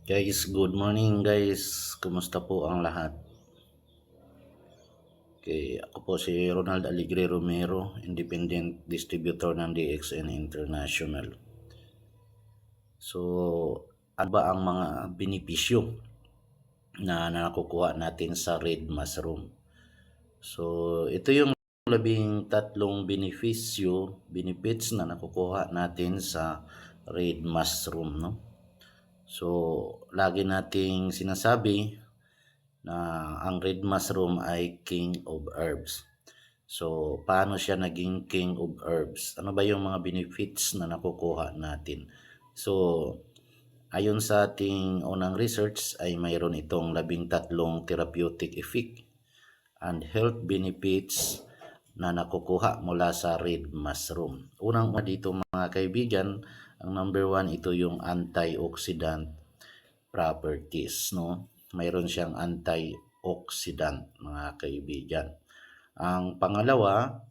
Guys, good morning guys. Kumusta po ang lahat? Okay, ako po si Ronald Aligre Romero, Independent Distributor ng DXN International. So, ano ba ang mga benepisyo na nakukuha natin sa red mushroom? So, ito yung tatlong benefits na nakukuha natin sa red mushroom, no? So, lagi nating sinasabi na ang red mushroom ay king of herbs. So, paano siya naging king of herbs? Ano ba yung mga benefits na nakukuha natin? So, ayon sa ating unang research ay mayroon itong 13 therapeutic effect and health benefits na nakukuha mula sa red mushroom. Unang dito mga kaibigan, ang number one ito yung antioxidant properties, no? Mayroon siyang antioxidant mga kaibigan. Ang pangalawa,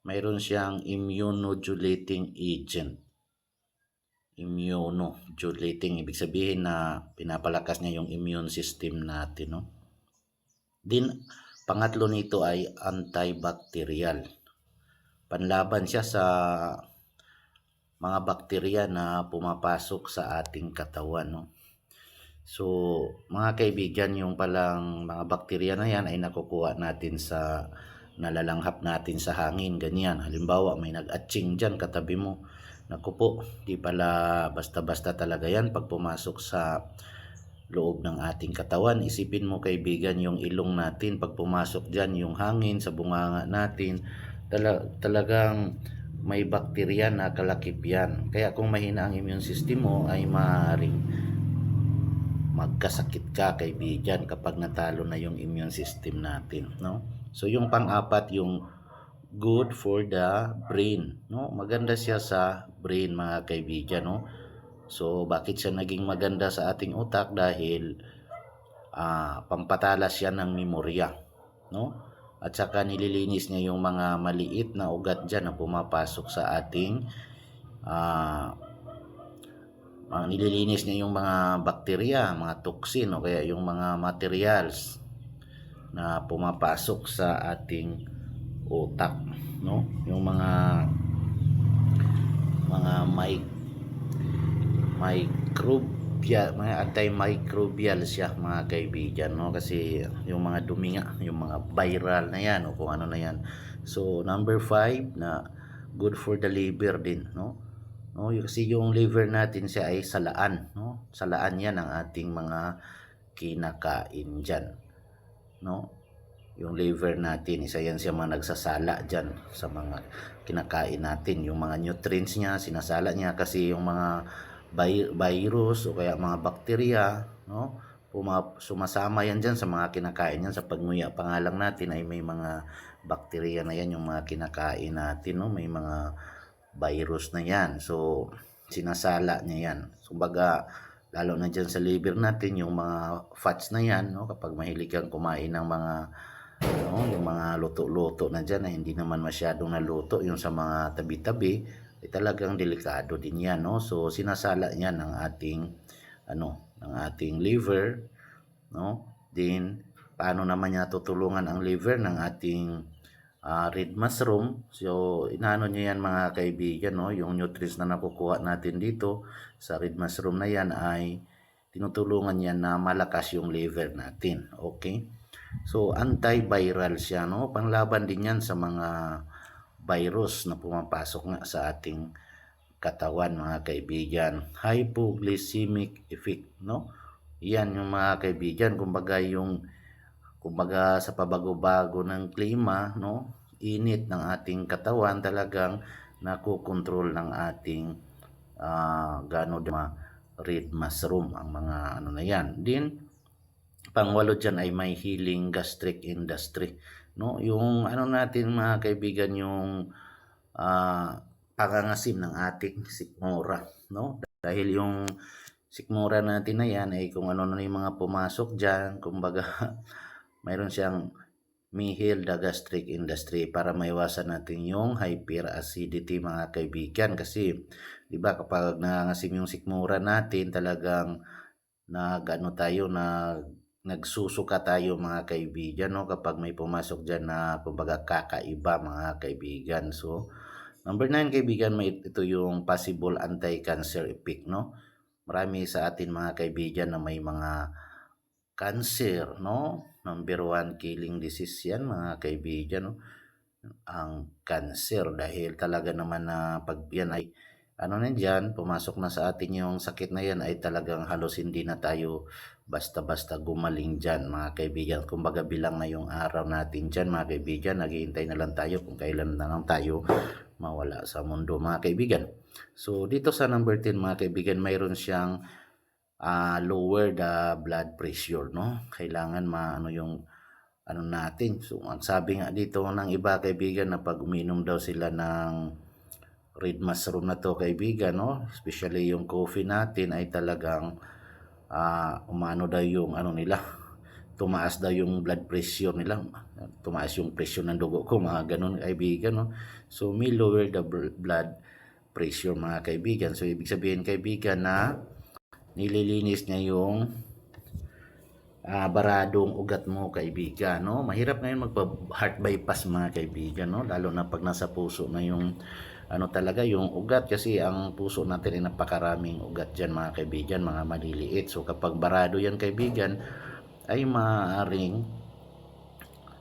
mayroon siyang immunomodulating agent. Immunomodulating, ibig sabihin na pinapalakas niya yung immune system natin, no? Din, pangatlo nito ay antibacterial. Panlaban siya sa mga bakterya na pumapasok sa ating katawan, no? So, mga kaibigan, yung palang mga bakterya na yan ay nakukuha natin sa nalalanghap natin sa hangin, ganyan. Halimbawa, may nag-atching dyan katabi mo. Naku po, di pala basta-basta talaga yan pag pumasok sa loob ng ating katawan. Isipin mo kaibigan, yung ilong natin, pag pumasok dyan, yung hangin sa bunganga natin, talagang may bakterya na kalakip yan. Kaya kung mahina ang immune system mo, ay maaaring magkasakit ka kaibigan kapag natalo na yung immune system natin, no? So yung pang-apat yung good for the brain, no? Maganda siya sa brain mga kaibigan, no? So bakit siya naging maganda sa ating utak? Dahil pampatalas siya ng memorya, no? At saka nililinis niya yung mga maliit na ugat dyan na pumapasok sa ating nililinis niya yung mga bakterya, mga toxin o kaya yung mga materials na pumapasok sa ating utak, no? Yung mga antimicrobial siya mga kaibigan, no? Kasi yung mga dumi nga, yung mga viral na yan o kung ano na yan. So number 5 na good for the liver din, no? No, kasi yung liver natin siya ay salaan, no? Salaan 'yan ang ating mga kinakain diyan, no? Yung liver natin, isa yan siya mga nagsasala diyan sa mga kinakain natin. Yung mga nutrients niya, sinasala niya kasi yung mga virus o kaya mga bakterya, no? Sumasama yan diyan sa mga kinakain niyan. Sa pagmuya pa nga lang natin ay may mga bakterya na yan yung mga kinakain natin, no? May mga virus na yan. So, sinasala niya yan. So, baga, lalo na dyan sa liver natin, yung mga fats na yan, no? Kapag mahilig kang kumain ng mga, no? Yung mga luto-luto na dyan na hindi naman masyadong naluto, yung sa mga tabi-tabi, ay talagang delikado din yan, no? So, sinasala niya ng ating, ng ating liver, no? Din, paano naman niya tutulungan ang liver ng ating red mushroom? So, inaano niya yan mga kaibigan, no? Yung nutrients na nakukuha natin dito sa red mushroom na yan ay tinutulungan yan na malakas yung liver natin. Okay? So, antiviral siya, no? Panglaban din yan sa mga virus na pumapasok nga sa ating katawan mga kaibigan. Hypoglycemic effect, no? Yan yung mga kaibigan, kumbaga sa pabago-bago ng klima, no? Init ng ating katawan talagang nakokontrol ng ating red mushroom ang mga ano na yan. Din pangwalo diyan ay may healing gastric industry, no? Yung ano natin mga kaibigan, yung pangangasim ng ating sikmura, no? Dahil yung sikmura natin na yan ay kung ano na yung mga pumasok diyan, kumbaga mayroon siyang mihil the gastric industry para maiwasan natin yung hyperacidity mga kaibigan. Kasi 'di ba kapag nangangasim yung sikmura natin, talagang nag-ano tayo, nagsusuka tayo mga kaibigan, no, kapag may pumasok diyan na kumbaga kakaiba mga kaibigan. So, number 9 kaibigan, ito yung possible anti-cancer effect, no? Marami sa atin mga kaibigan na may mga cancer, no? Number 1 killing disease yan mga kaibigan, no? Ang cancer dahil talaga naman na pag yan ay ano na diyan, pumasok na sa atin yung sakit na yan ay talagang halos hindi na tayo basta-basta gumaling diyan mga kaibigan. Kumbaga bilang na yung araw natin diyan mga kaibigan, naghihintay na lang tayo kung kailan na lang tayo mawala sa mundo mga kaibigan. So dito sa number 10 mga kaibigan, mayroon siyang lower the blood pressure, no? Kailangan maano yung ano natin. So, ang sabi nga dito ng iba kaibigan na pag uminom daw sila ng red mushroom na to kaibigan, no? Especially yung coffee natin ay talagang umano daw yung ano nila, tumaas daw yung blood pressure nila, tumaas yung presyo ng dugo ko, mga ganun kaibigan, no? So, may lower the blood pressure mga kaibigan. So, ibig sabihin kaibigan na nililinis niya yung baradong ugat mo kaibigan, no? Mahirap ngayon magpa-heart bypass mga kaibigan, no? Lalo na pag nasa puso na yung ano talaga yung ugat, kasi ang puso natin ay napakaraming ugat diyan mga kaibigan, mga maliliit. So kapag barado yan kaibigan ay maaaring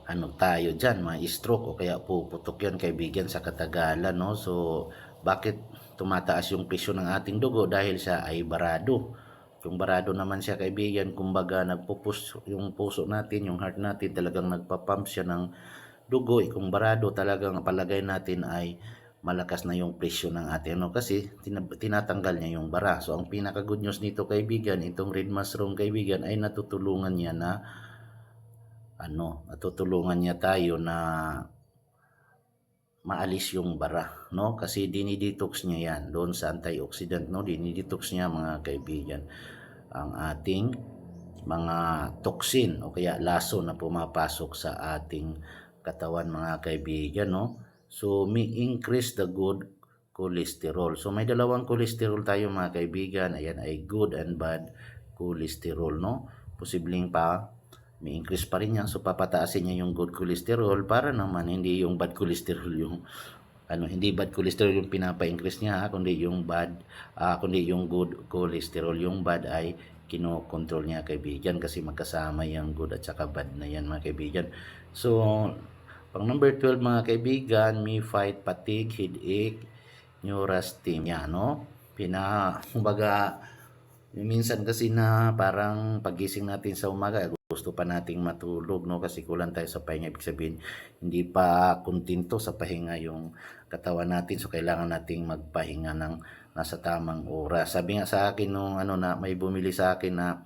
ano tayo diyan, ma-stroke o kaya puputok yan kaibigan sa katagalan, no? So bakit tumataas yung presyo ng ating dugo? Dahil siya ay barado. Kung barado naman siya kaibigan, kumbaga nagpupus yung puso natin, yung heart natin talagang nagpa-pump siya ng dugo. Kung barado talagang palagay natin ay malakas na yung presyo ng ating ano, kasi tinatanggal niya yung bara. So ang pinaka good news nito kaibigan, itong red mushroom kaibigan ay natutulungan niya na natutulungan niya tayo na maalis yung bara, no? Kasi dinidetox niya yan doon sa antioxidant, no? Dinidetox niya mga kaibigan ang ating mga toxin o kaya laso na pumapasok sa ating katawan mga kaibigan, no? So may increase the good cholesterol. So may dalawang cholesterol tayo mga kaibigan. Ayan ay good and bad cholesterol, no? Posibleng pa may increase pa rin yan. So papataasin niya yung good cholesterol para naman hindi yung bad cholesterol yung hindi bad cholesterol yung pinapa-increase niya, kundi yung good cholesterol. Yung bad ay kinokontrol niya kaibigan, kasi magkasama yung good at saka bad na yan mga kaibigan. So pang number 12 mga kaibigan, may fight fatigue, headache, neurasthenia, no? Kumbaga minsan kasi na parang pagising natin sa umaga, gusto pa nating matulog, no? Kasi kulang tayo sa pahinga. Ibig sabihin, hindi pa kontento sa pahinga yung katawan natin. So, kailangan nating magpahinga ng nasa tamang oras. Sabi nga sa akin nung na may bumili sa akin na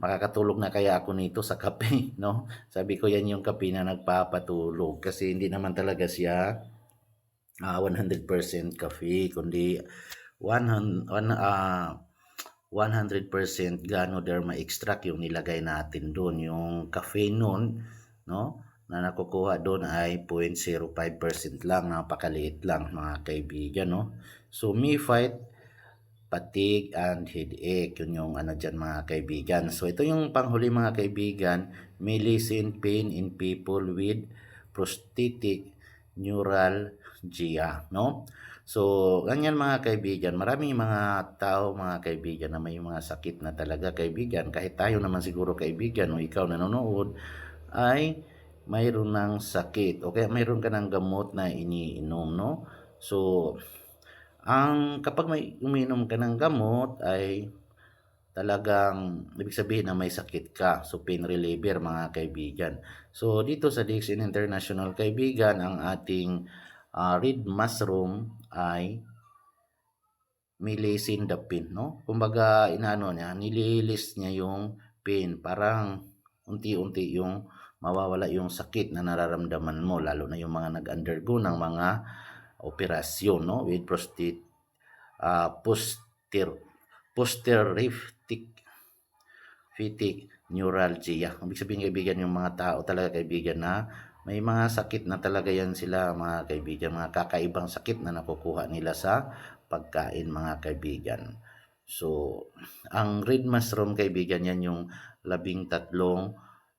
makakatulog na kaya ako nito sa kape, no? Sabi ko yan yung kape na nagpapatulog, kasi hindi naman talaga siya 100% cafe, kundi 100% Ganoderma extract yung nilagay natin doon. Yung caffeine nun, no, na nakukuha doon ay 0.05% lang, napakaliit lang mga kaibigan, no. So may fight fatigue and headache, yun yung dyan mga kaibigan. So ito yung panghuli mga kaibigan, may lessen pain in people with prosthetic neuralgia, no? So, ganyan mga kaibigan. Maraming mga tao, mga kaibigan, na may mga sakit na talaga kaibigan. Kahit tayo naman siguro kaibigan o ikaw nanonood ay mayroon ng sakit o kaya mayroon ka ng gamot na iniinom, no? So, kapag may uminom ka ng gamot ay talagang ibig sabihin na may sakit ka. So, pain reliever mga kaibigan. So, dito sa Dixon International kaibigan, ang ating red mushroom ay lessen the pain, no? Kumbaga, nililis niya yung pain. Parang unti-unti yung mawawala yung sakit na nararamdaman mo, lalo na yung mga nag-undergo ng mga operasyon, no? With posterific neuralgia. Ibig sabihin kaibigan, yung mga tao talaga kaibigan na may mga sakit na talaga yan sila mga kaibigan, mga kakaibang sakit na nakukuha nila sa pagkain mga kaibigan. So, ang red mushroom kaibigan yan yung 13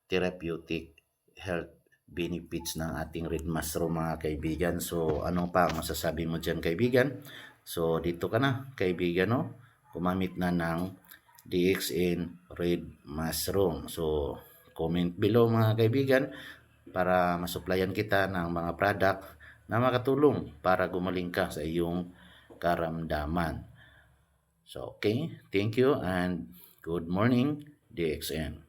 therapeutic health benefits ng ating red mushroom mga kaibigan. So, ano pa ang masasabi mo dyan kaibigan? So, dito ka na kaibigan, no? Gumamit na ng DXN red mushroom. So, comment below mga kaibigan para masuplayan kita ng mga product na makatulong para gumaling ka sa iyong karamdaman. So, okay. Thank you and good morning, DXN.